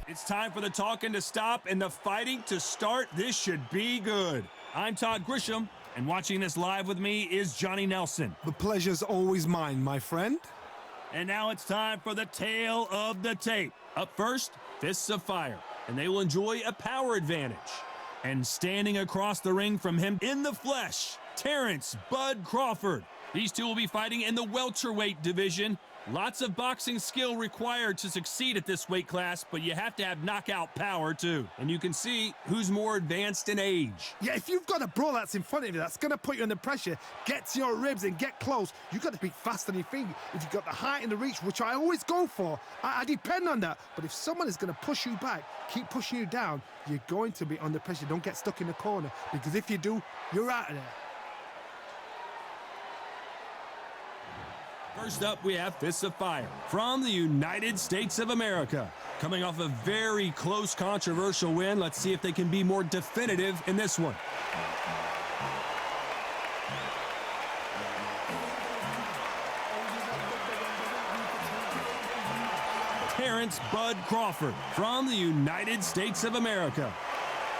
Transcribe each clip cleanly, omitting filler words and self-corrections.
It's time for the talking to stop and the fighting to start. This should be good. I'm Todd Grisham, and watching this live with me is Johnny Nelson. The pleasure's always mine, my friend. And now it's time for the tale of the tape. Up first, Fists of Fire, and they will enjoy a power advantage. And standing across the ring from him in the flesh, Terrence Bud Crawford. These two will be fighting in the welterweight division. Lots of boxing skill required to succeed at this weight class, but you have to have knockout power too. And you can see who's more advanced in age. Yeah, if you've got a brawl that's in front of you, that's going to put you under pressure, get to your ribs and get close, you've got to be fast on your feet. If you've got the height and the reach, which I always go for, I depend on that. But if someone is going to push you back, keep pushing you down, you're going to be under pressure. Don't get stuck in the corner, because if you do, you're out of there. First up, we have Fists of Fire from the United States of America. Coming off a very close, controversial win, let's see if they can be more definitive in this one. Terrence Bud Crawford from the United States of America.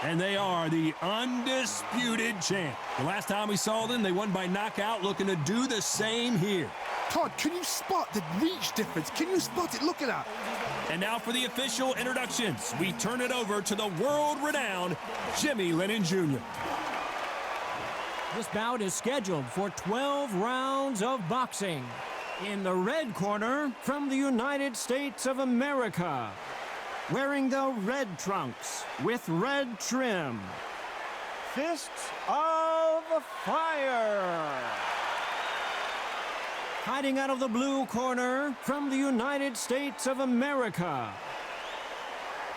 And they are the undisputed champ. The last time we saw them, they won by knockout, looking to do the same here. Todd, can you spot the reach difference? Can you spot it? Look at that. And now for the official introductions, we turn it over to the world-renowned Jimmy Lennon Jr. This bout is scheduled for 12 rounds of boxing. In the red corner, from the United States of America, wearing the red trunks with red trim, Fists of Fire. Fighting out of the blue corner, from the United States of America,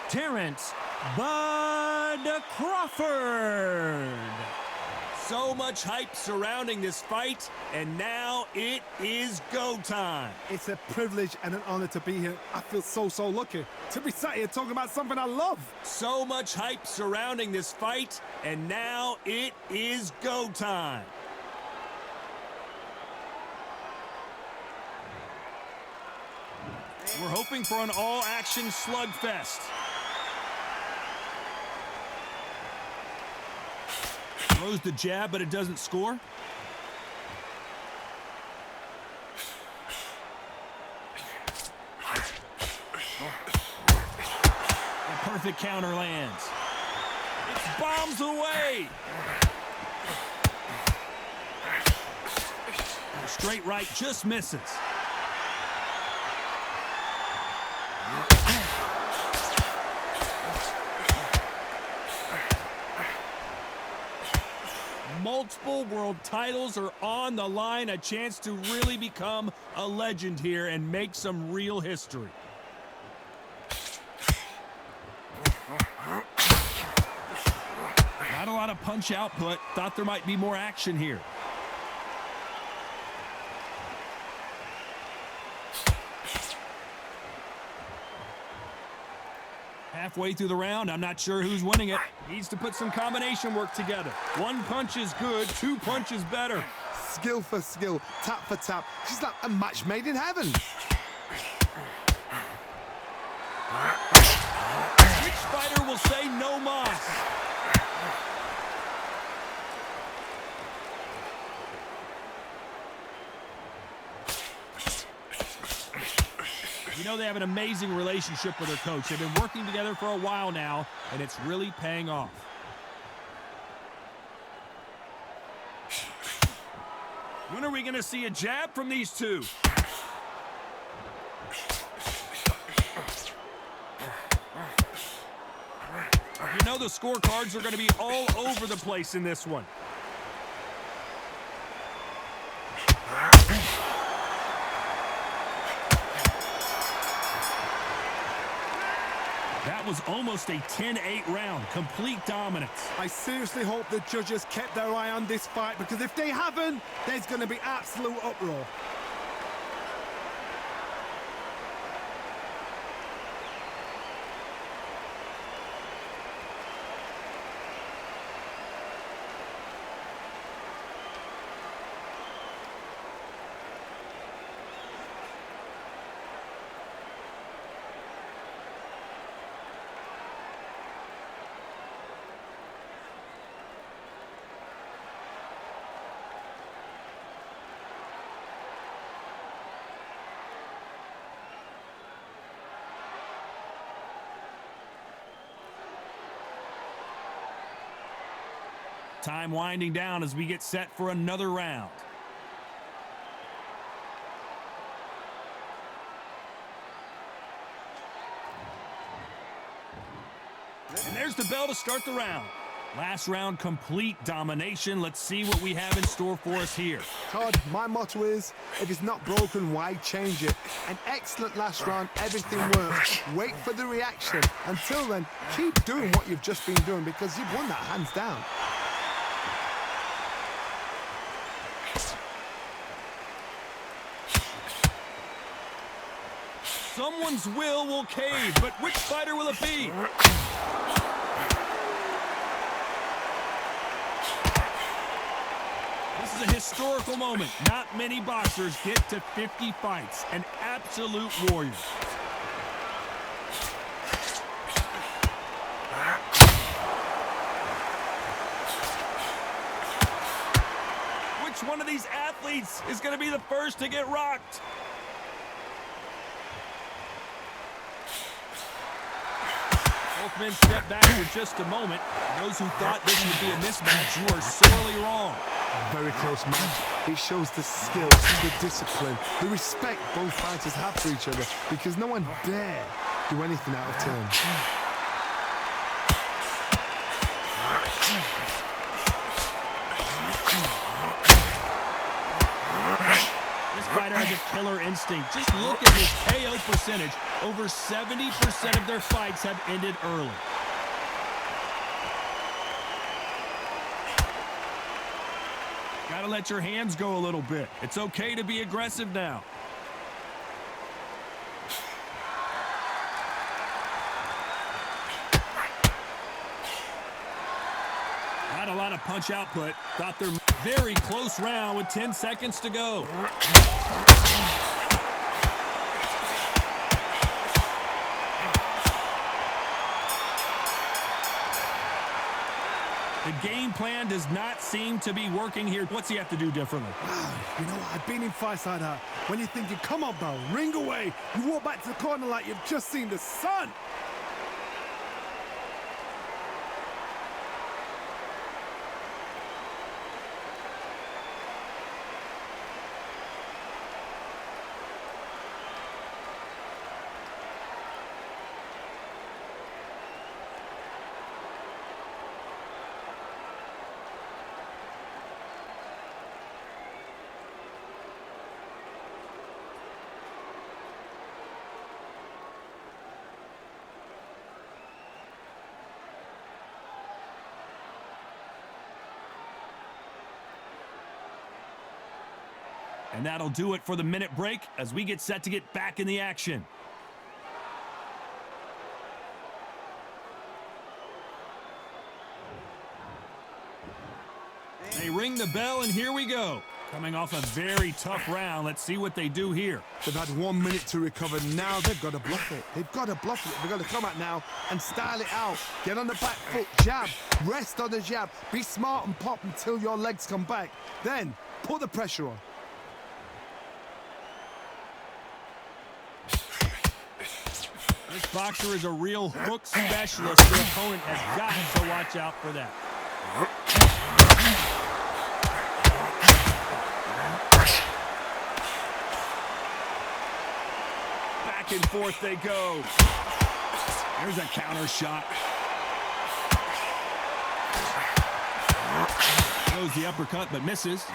Terrence Bud Crawford. So much hype surrounding this fight, and now it is go time. It's a privilege and an honor to be here. I feel so lucky to be sat here talking about something I love. So much hype surrounding this fight, and now it is go time. We're hoping for an all-action slugfest. Throws the jab, but it doesn't score. A perfect counter lands. It's bombs away. Straight right just misses. Multiple world titles are on the line, a chance to really become a legend here and make some real history. Not a lot of punch output. Thought there might be more action here. Halfway through the round, I'm not sure who's winning it. Needs to put some combination work together. One punch is good, two punches better. Skill for skill, tap for tap. She's like a match made in heaven. Which fighter will say no mas? You know they have an amazing relationship with their coach. They've been working together for a while now, and it's really paying off. When are we going to see a jab from these two? You know the scorecards are going to be all over the place in this one. That was almost a 10-8 round, complete dominance. I seriously hope the judges kept their eye on this fight, because if they haven't, there's going to be absolute uproar. Time winding down as we get set for another round. And there's the bell to start the round. Last round, complete domination. Let's see what we have in store for us here. Todd, my motto is, if it's not broken, why change it? An excellent last round, everything works. Wait for the reaction. Until then, keep doing what you've just been doing because you've won that hands down. Someone's will cave, but which fighter will it be? This is a historical moment. Not many boxers get to 50 fights. An absolute warrior. Which one of these athletes is going to be the first to get rocked? Both men step back for just a moment. Those who thought this would be a mismatch, you are sorely wrong. Very close match. It shows the skill, the discipline, the respect both fighters have for each other because no one dare do anything out of turn. This fighter has a killer instinct. Just look at his KO percentage. Over 70% of their fights have ended early. Gotta let your hands go a little bit. It's okay to be aggressive now. Not a lot of punch output. Thought they're very close round with 10 seconds to go. The game plan does not seem to be working here. What's he have to do differently? You know, I've been in fights like that. When you're thinking, come on, bro, ring away. You walk back to the corner like you've just seen the sun. And that'll do it for the minute break as we get set to get back in the action. They ring the bell, and here we go. Coming off a very tough round, let's see what they do here. They've had 1 minute to recover. Now they've got to bluff it. They've got to bluff it. They've got to come out now and style it out. Get on the back foot, jab, rest on the jab. Be smart and pop until your legs come back. Then put the pressure on. This boxer is a real hook specialist. The opponent has got to watch out for that. Back and forth they go. There's a counter shot. Throws the uppercut but misses.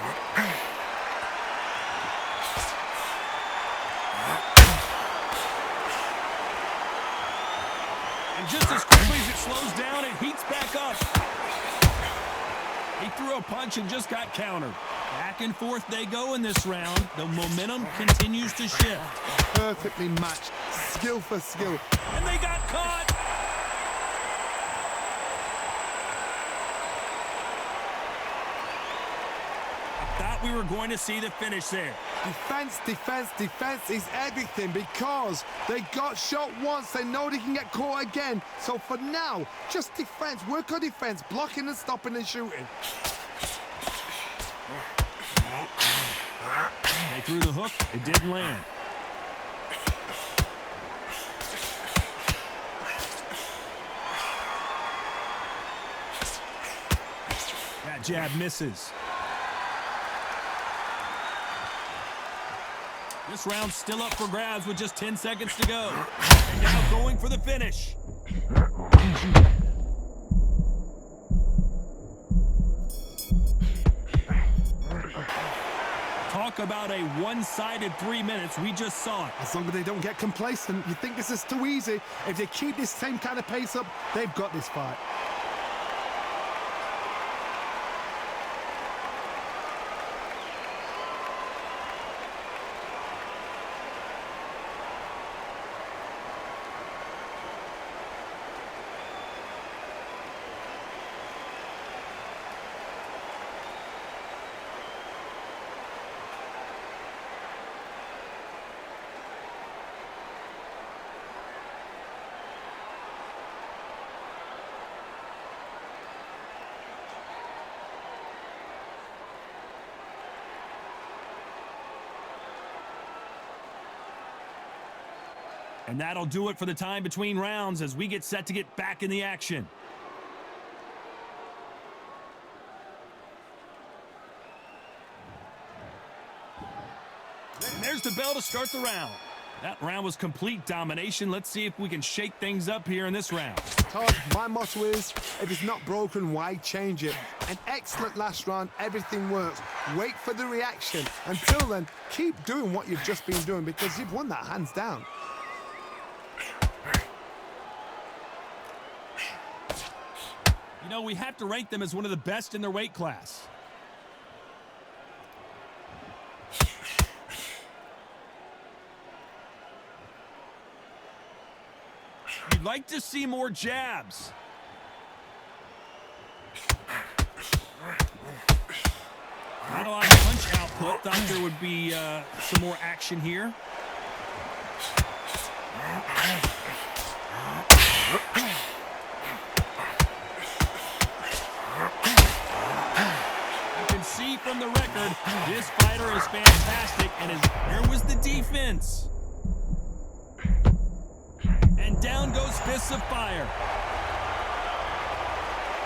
And just as quickly as it slows down, it heats back up. He threw a punch and just got countered. Back and forth they go in this round. The momentum continues to shift. Perfectly matched, skill for skill. And they got caught. Thought we were going to see the finish there. Defense, defense, defense is everything because they got shot once. They know they can get caught again. So for now, just defense. Work on defense, blocking and stopping and shooting. They threw the hook. It didn't land. jab misses. This round's still up for grabs with just 10 seconds to go. And now going for the finish. Talk about a one-sided 3 minutes. We just saw it. As long as they don't get complacent, you think this is too easy. If they keep this same kind of pace up, they've got this fight. And that'll do it for the time between rounds as we get set to get back in the action. And there's the bell to start the round. That round was complete domination. Let's see if we can shake things up here in this round. Todd, my motto is, if it's not broken, why change it? An excellent last round, everything works. Wait for the reaction. Until then, keep doing what you've just been doing because you've won that hands down. You know, we have to rank them as one of the best in their weight class. You'd like to see more jabs. Not a lot of punch output. Thought there would be some more action here. See from the record, this fighter is fantastic, and here was the defense. And down goes Fists of Fire.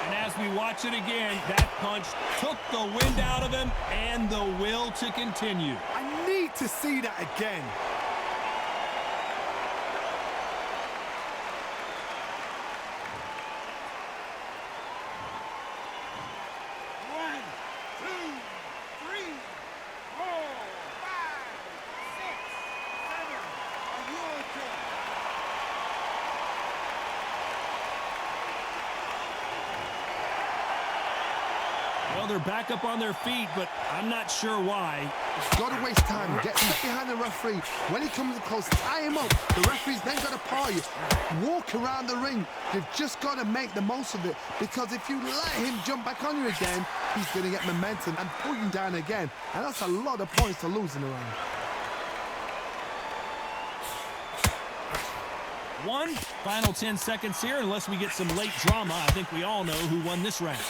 And as we watch it again, that punch took the wind out of him and the will to continue. I need to see that again. Well, they're back up on their feet, but I'm not sure why. Got to waste time. Get behind the referee. When he comes close, tie him up. The referee's then got to paw you. Walk around the ring. You've just got to make the most of it, because if you let him jump back on you again, he's going to get momentum and pull you down again. And that's a lot of points to lose in a round. One final 10 seconds here, unless we get some late drama. I think we all know who won this round.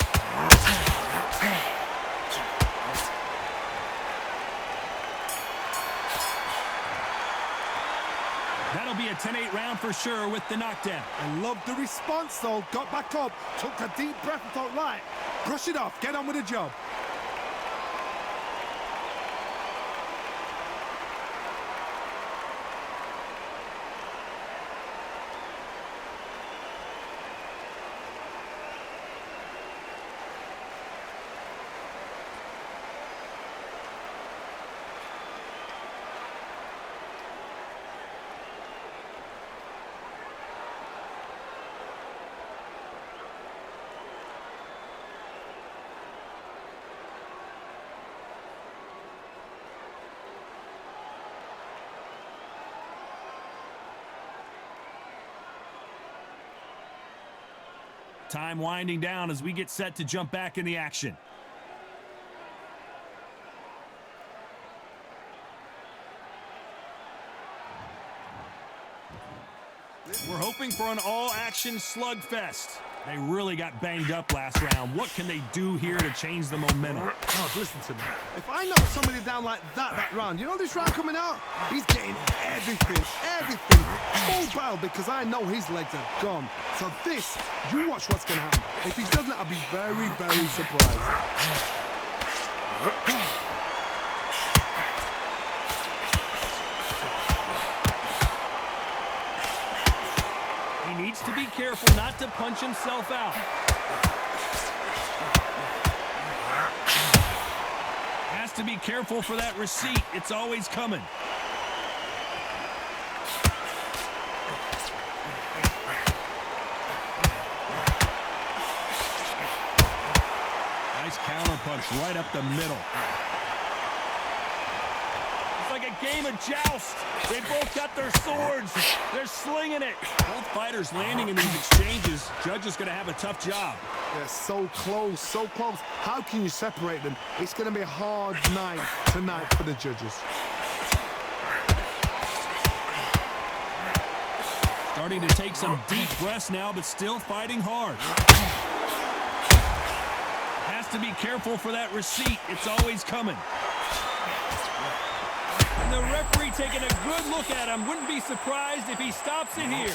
That'll be a 10-8 round for sure with the knockdown. I love the response though. Got back up, took a deep breath and thought, right, brush it off, get on with the job. Time winding down as we get set to jump back in the action. We're hoping for an all-action slugfest. They really got banged up last round. What can they do here to change the momentum? Oh, listen to me. If I knock somebody down like that round, you know this round coming out? He's getting everything full battle because I know his legs are gone. So this, you watch what's going to happen. If he doesn't, I'll be very, very surprised. He needs to be careful not to punch himself out. Has to be careful for that receipt. It's always coming. Nice counter punch right up the middle. It's like a game of joust. They both got their swords. They're slinging it. Both fighters landing in these exchanges. Judge is going to have a tough job. They're so close, so close. How can you separate them? It's going to be a hard night tonight for the judges. Starting to take some deep breaths now, but still fighting hard. Has to be careful for that receipt. It's always coming. And the referee taking a good look at him. Wouldn't be surprised if he stops it here.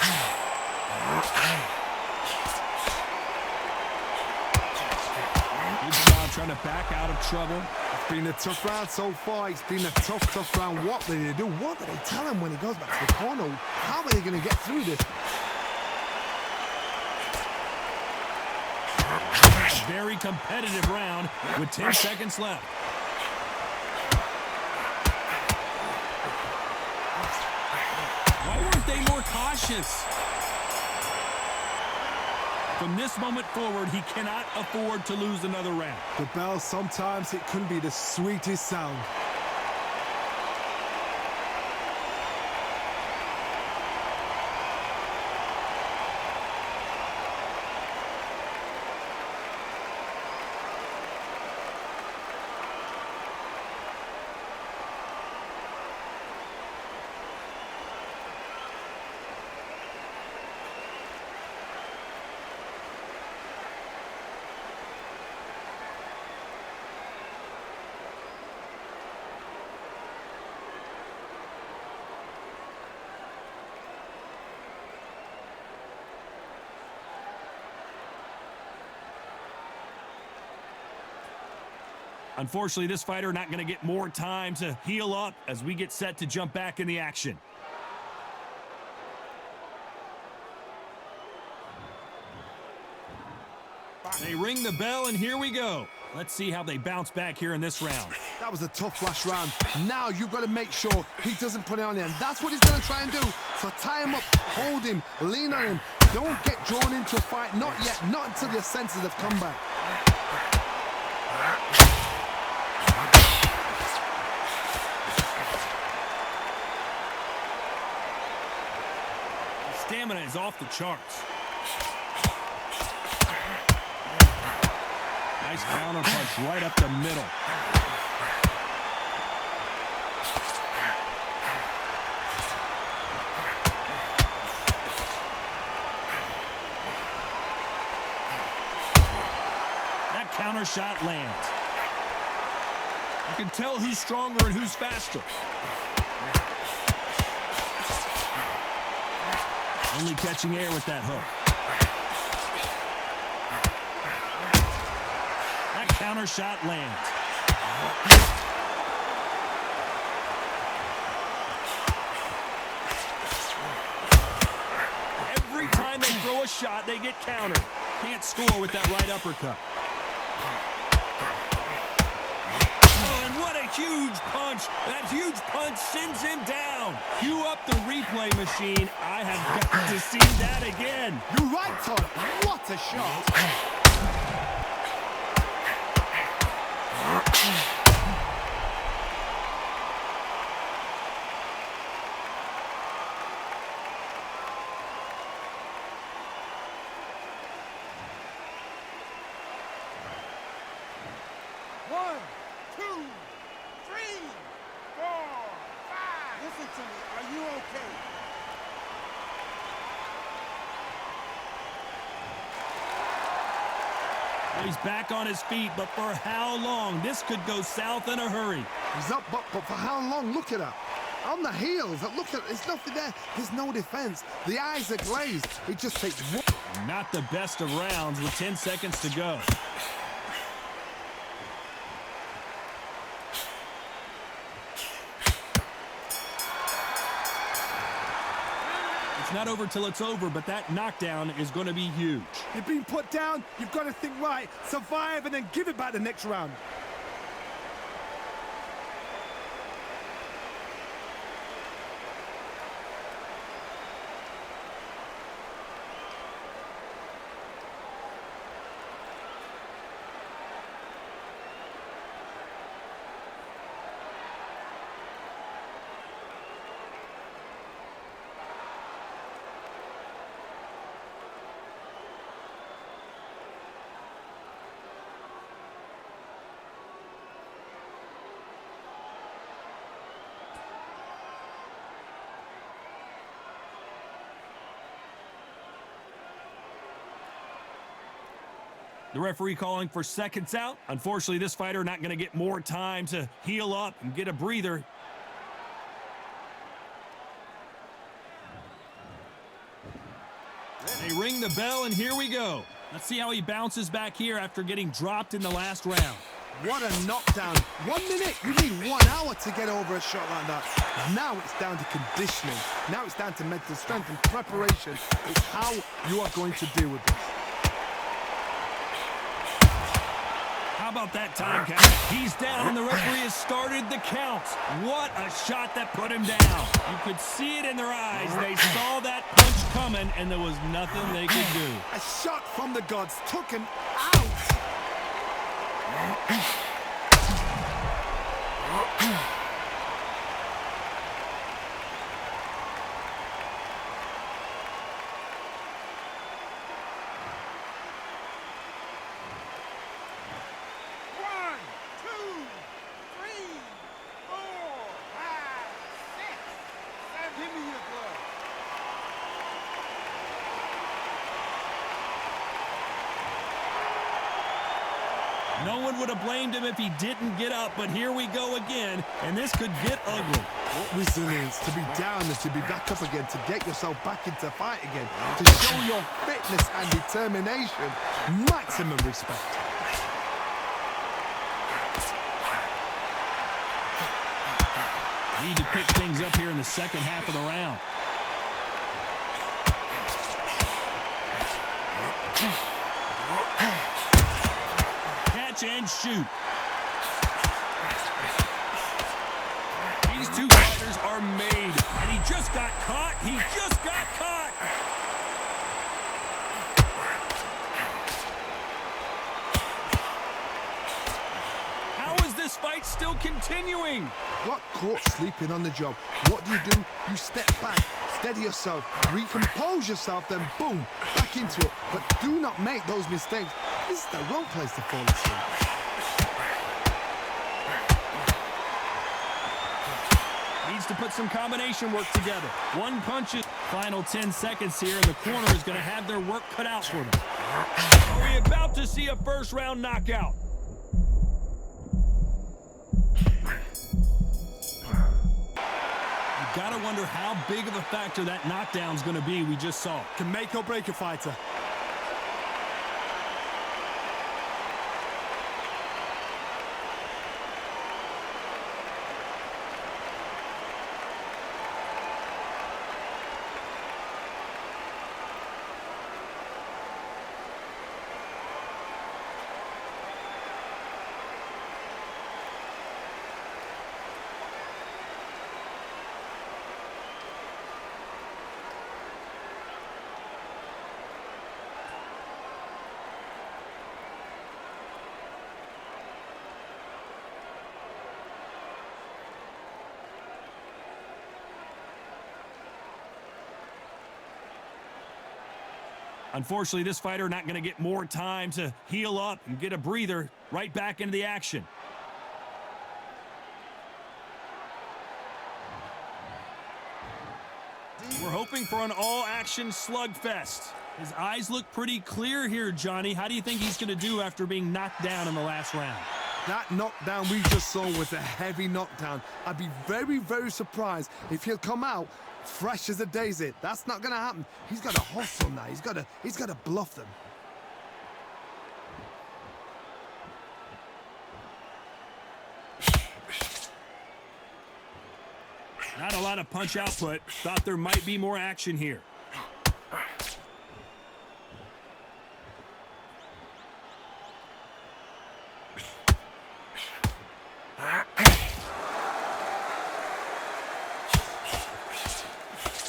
Good job trying to back out of trouble. It's been a tough round so far. It's been a tough round. What do they do? What do they tell him when he goes back to the corner? How are they going to get through this? A very competitive round with 10 seconds left. Why weren't they more cautious? From this moment forward, he cannot afford to lose another round. The bell, sometimes it can be the sweetest sound. Unfortunately, this fighter not going to get more time to heal up as we get set to jump back in the action. They ring the bell, and here we go. Let's see how they bounce back here in this round. That was a tough last round. Now you've got to make sure he doesn't put it on him. That's what he's going to try and do. So tie him up, hold him, lean on him. Don't get drawn into a fight. Not yet. Not until your senses have come back. Stamina is off the charts. Nice counter punch right up the middle. That counter shot lands. You can tell who's stronger and who's faster. Only catching air with that hook. That counter shot lands. Every time they throw a shot, they get countered. Can't score with that right uppercut. Huge punch. That huge punch sends him down. Cue up the replay machine. I have got to see that again. You're right, Todd. What a shot. One, two. 3, 4, 5. Listen to me. Are you okay? He's back on his feet, but for how long? This could go south in a hurry. He's up, but for how long? Look at that. On the heels, look at, there's nothing there. There's no defense. The eyes are glazed. It just takes one. Not the best of rounds with 10 seconds to go. It's not over till it's over, but that knockdown is going to be huge. You've been put down. You've got to think right, survive, and then give it back the next round. The referee calling for seconds out. Unfortunately, this fighter not going to get more time to heal up and get a breather. They ring the bell, and here we go. Let's see how he bounces back here after getting dropped in the last round. What a knockdown. 1 minute, you need 1 hour to get over a shot like that. Now it's down to conditioning. Now it's down to mental strength and preparation. It's how you are going to deal with this. How about that time count? He's down, and the referee has started the count. What a shot that put him down. You could see it in their eyes. They saw that punch coming, and there was nothing they could do. A shot from the gods took him out. No one would have blamed him if he didn't get up, but here we go again, and this could get ugly. Resilience, to be down and to be back up again, to get yourself back into fight again, to show your fitness and determination. Maximum respect. Need to pick things up here in the second half of the round. Catch and shoot. These two fighters are made, and he just got caught. He just got caught. How is this fight still continuing? Got caught sleeping on the job. What do? You step back, steady yourself, recompose yourself, then boom, back into it. But do not make those mistakes. This is the wrong place to fall asleep. Needs to put some combination work together. One punch is final 10 seconds here, and the corner is going to have their work cut out for them. Are we about to see a first-round knockout? You got to wonder how big of a factor that knockdown is going to be we just saw. Can make or break a fighter. Unfortunately, this fighter not going to get more time to heal up and get a breather. Right back into the action. We're hoping for an all-action slugfest. His eyes look pretty clear here, Johnny. How do you think he's going to do after being knocked down in the last round? That knockdown we just saw was a heavy knockdown. I'd be very, very surprised if he'll come out fresh as a daisy. That's not going to happen. He's got to hustle now. He's got to bluff them. Not a lot of punch output. Thought there might be more action here.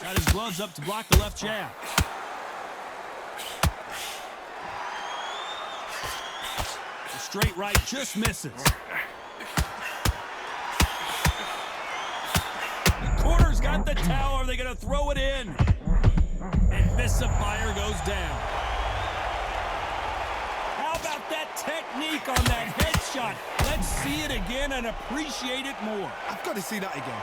Got his gloves up to block the left jab. The straight right just misses. The corner's got the towel. Are they going to throw it in? And Fists of Fire goes down. How about that technique on that headshot? Let's see it again and appreciate it more. I've got to see that again.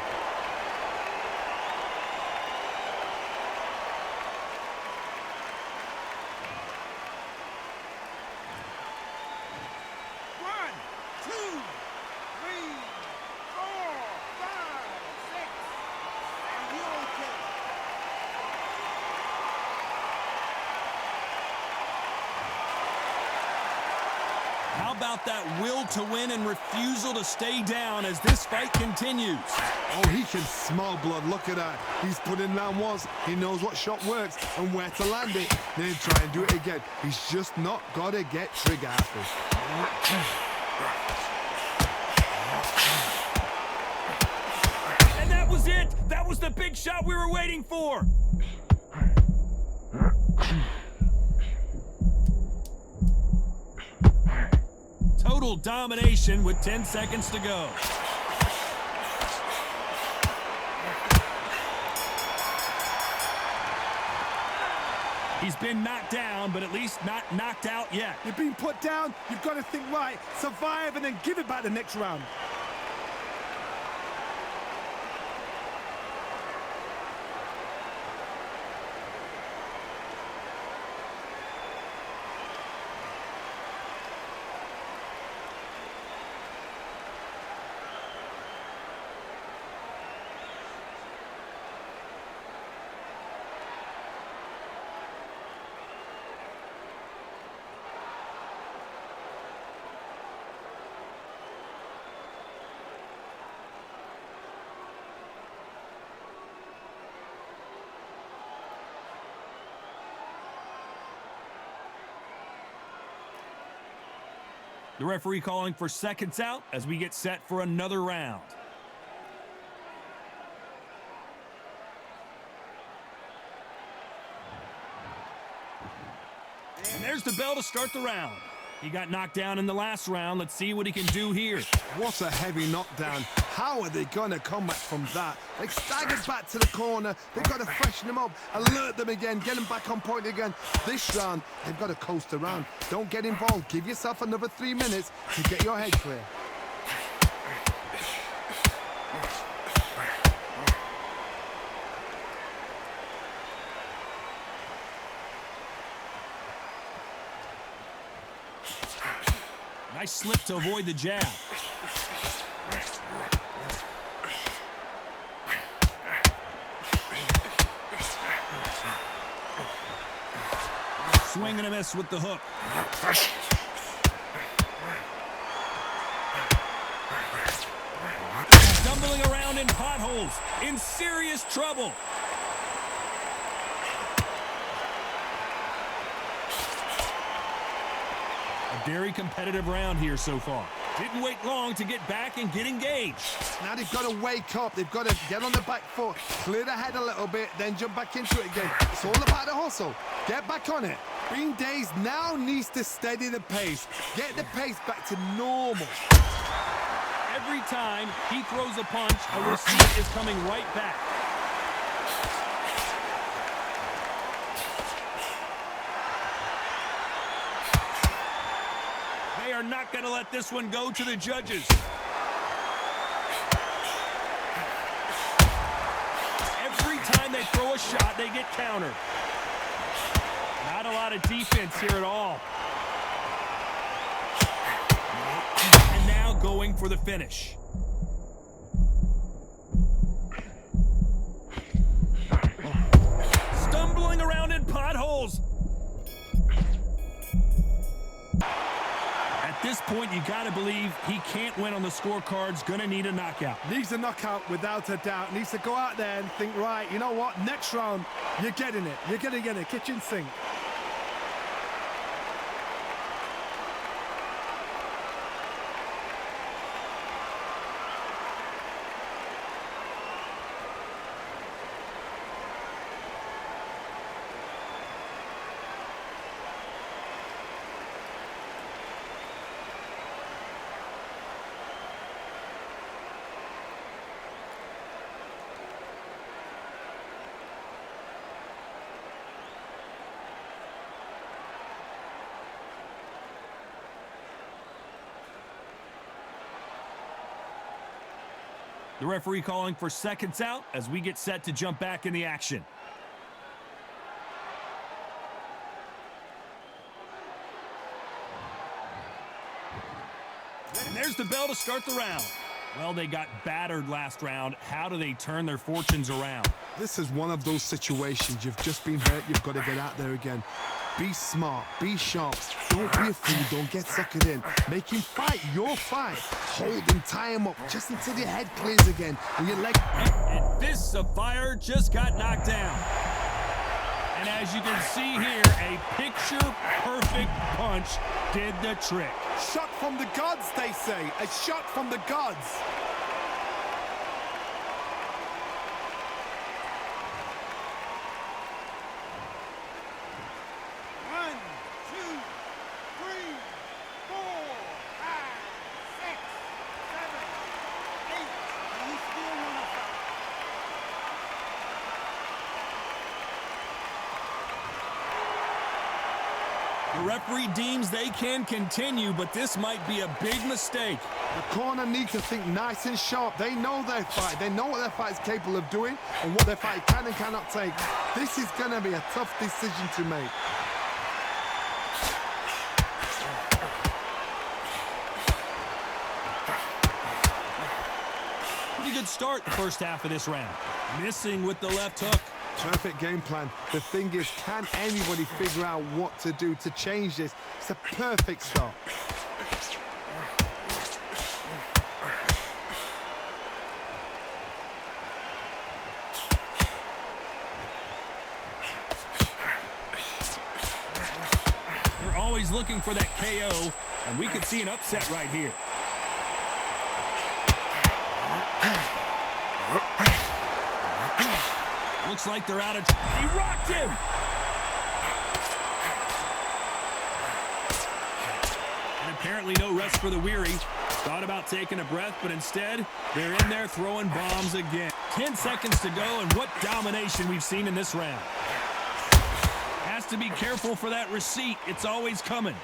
How about that will to win and refusal to stay down as this fight continues? Oh, he can smell blood. Look at that. He's put in round once. He knows what shot works and where to land it. Then try and do it again. He's just not got to get trigger happy. And that was it. That was the big shot we were waiting for. Total domination with 10 seconds to go. He's been knocked down, but at least not knocked out yet. You've been put down. You've got to think right, survive, and then give it back the next round. The referee calling for seconds out as we get set for another round. And there's the bell to start the round. He got knocked down in the last round. Let's see what he can do here. What a heavy knockdown. How are they going to come back from that? They staggered back to the corner. They've got to freshen them up, alert them again, get them back on point again. This round, they've got to coast around. Don't get involved. Give yourself another 3 minutes to get your head clear. Nice slip to avoid the jab. Swing and a miss with the hook. Stumbling around in potholes, in serious trouble. A very competitive round here so far. Didn't wait long to get back and get engaged. Now they've got to wake up. They've got to get on the back foot, clear the head a little bit, then jump back into it again. It's all about the hustle. Get back on it. Being dazed now needs to steady the pace. Get the pace back to normal. Every time he throws a punch, a receipt is coming right back. They are not going to let this one go to the judges. Every time they throw a shot, they get countered. Not a lot of defense here at all. And now going for the finish. Stumbling around in potholes. At this point, you got to believe he can't win on the scorecards. Going to need a knockout. Needs a knockout without a doubt. Needs to go out there and think, right, you know what? Next round, you're getting it. You're going to get it. Kitchen sink. The referee calling for seconds out as we get set to jump back in the action. And there's the bell to start the round. Well, they got battered last round. How do they turn their fortunes around? This is one of those situations. You've just been hurt. You've got to get out there again. Be smart. Be sharp. Don't be a fool. Don't get suckered in. Make him fight your fight. Hold him, tie him up just until your head clears again. And your leg... And Fists of Fire just got knocked down. And as you can see here, a picture-perfect punch did the trick. Shot from the gods, they say. A shot from the gods. The referee deems they can continue, but this might be a big mistake. The corner need to think nice and sharp. They know their fight. They know what their fight is capable of doing and what their fight can and cannot take. This is going to be a tough decision to make. Pretty good start the first half of this round. Missing with the left hook. Perfect game plan. The thing is, can anybody figure out what to do to change this? It's a perfect start. They're always looking for that KO, and we could see an upset right here. Looks like they're out of... He rocked him! And apparently no rest for the weary. Thought about taking a breath, but instead, they're in there throwing bombs again. 10 seconds to go, and what domination we've seen in this round. Has to be careful for that receipt. It's always coming.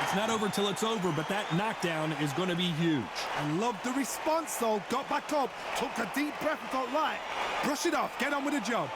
It's not over till it's over, but that knockdown is going to be huge. I love the response, though. Got back up, took a deep breath and thought, right, brush it off, get on with the job.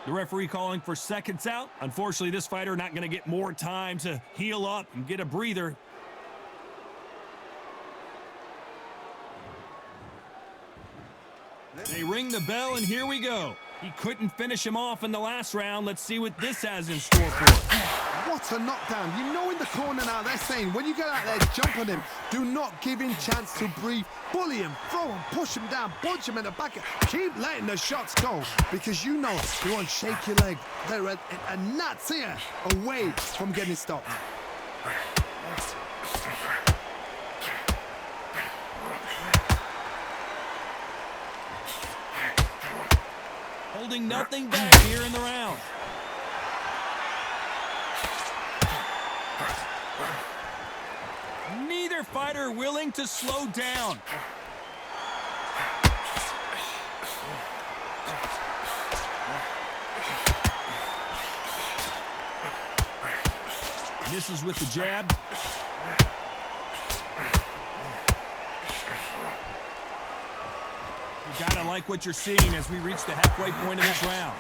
The referee calling for seconds out. Unfortunately, this fighter not going to get more time to heal up and get a breather. They ring the bell, and here we go. He couldn't finish him off in the last round. Let's see what this has in store for him. What a knockdown. You know in the corner now, they're saying, when you get out there, jump on him. Do not give him chance to breathe. Bully him, throw him, push him down, punch him in the back. Keep letting the shots go, because you know you want to shake your leg. They're a gnat's here away from getting stopped. Holding nothing back here in the round. Neither fighter willing to slow down. Misses with the jab. You gotta like what you're seeing as we reach the halfway point of this round.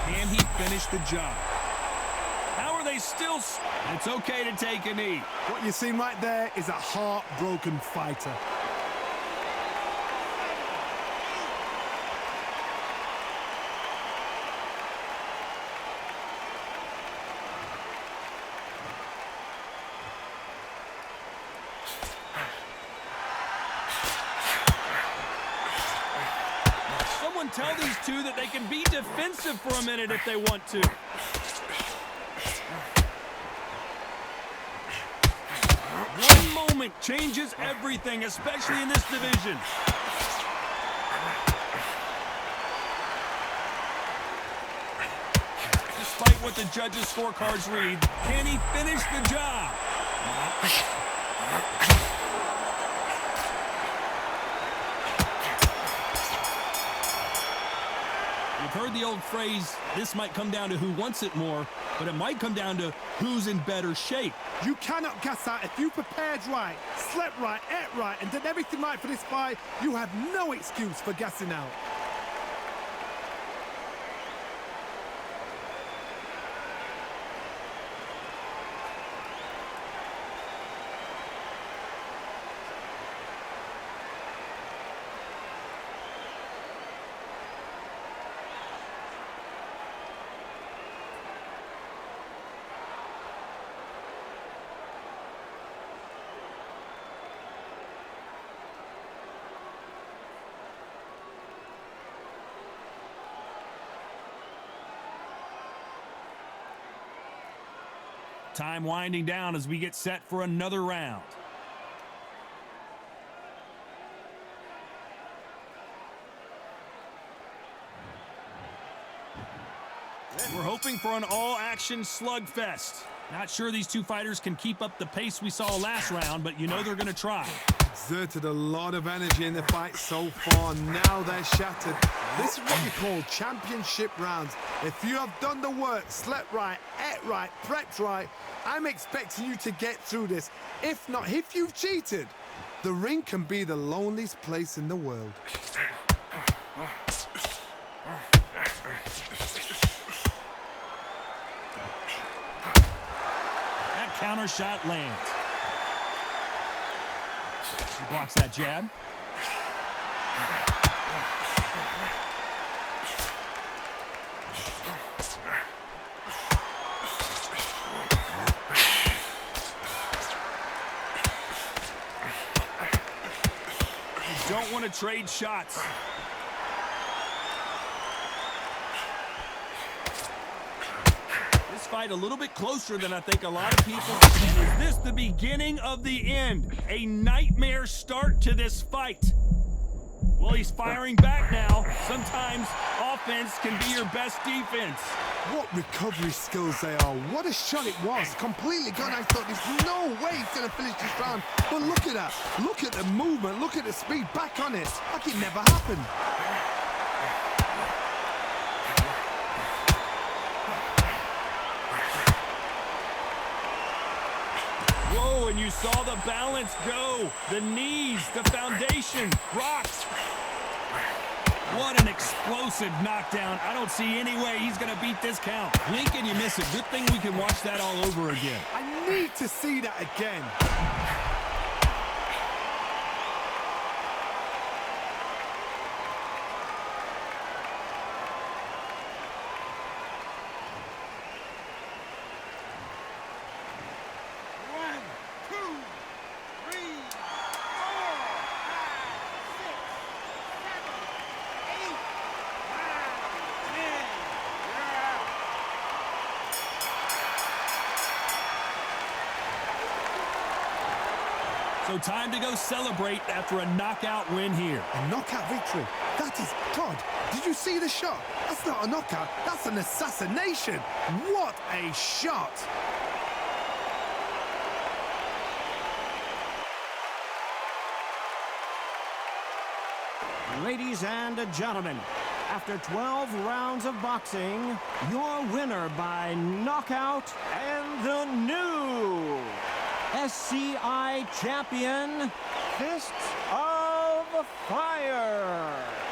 Can he finish the job? How are they still? It's okay to take a knee. What you're seeing right there is a heartbroken fighter. Someone tell these two that they can be defensive for a minute if they want to. One moment changes everything, especially in this division. Despite what the judges' scorecards read, can he finish the job? You've heard the old phrase, this might come down to who wants it more, but it might come down to who's in better shape. You cannot gas out. If you prepared right, slept right, ate right, and did everything right for this fight, you have no excuse for gassing out. Time winding down as we get set for another round. We're hoping for an all-action slugfest. Not sure these two fighters can keep up the pace we saw last round, but you know they're going to try. Exerted a lot of energy in the fight so far. Now they're shattered. This is what you call championship rounds. If you have done the work, slept right, ate right, prepped right, I'm expecting you to get through this. If not, if you've cheated, the ring can be the loneliest place in the world. That counter shot lands. He blocks that jab. You don't want to trade shots. This fight a little bit closer than I think a lot of people. Is this the beginning of the end? A nightmare start to this fight. Well, he's firing back now. Sometimes offense can be your best defense. What recovery skills they are. What a shot it was. Completely gone. I thought there's no way he's going to finish this round. But look at that. Look at the movement. Look at the speed. Back on it. Like it never happened. Whoa, and you saw the balance go. The knees, the foundation, rocks. What an explosive knockdown. I don't see any way he's going to beat this count. Blink and you miss it. Good thing we can watch that all over again. I need to see that again. So time to go celebrate after a knockout win here. A knockout victory. That is God. Did you see the shot? That's not a knockout. That's an assassination. What a shot. Ladies and gentlemen, after 12 rounds of boxing, your winner by knockout and the new SCI champion, Fists of Fire.